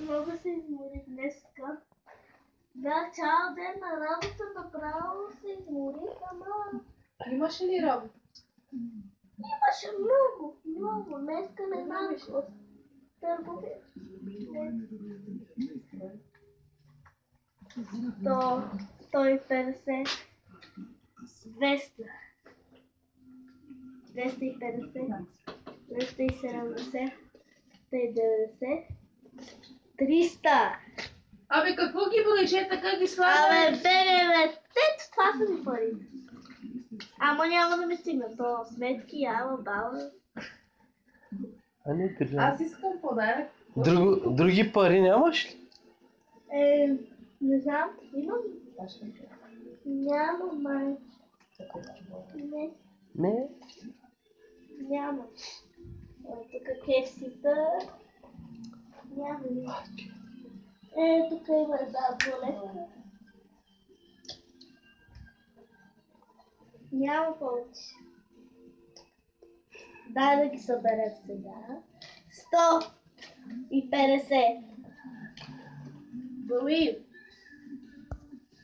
Много се изморих днеска. Бях цял ден на работа, направо се изморих, ама... Имаше ли работа? Имаше много, много. Днеска не знам какво. Търгови. 150, 200, 250, 270, 190, 300. Абе, какво ги влече, така ги слага? Абе, бе, това са ми пари. Ама няма да ми стигна. То сметки, ама, баба. А не държа. Аз искам подарък. Други пари нямаш ли? Не знам, имам. Няма, май. Не, няма. Тук кефсита. Няма. Тук има една болетка. Няма повече. Дай да ги съберем сега. 150. Броим.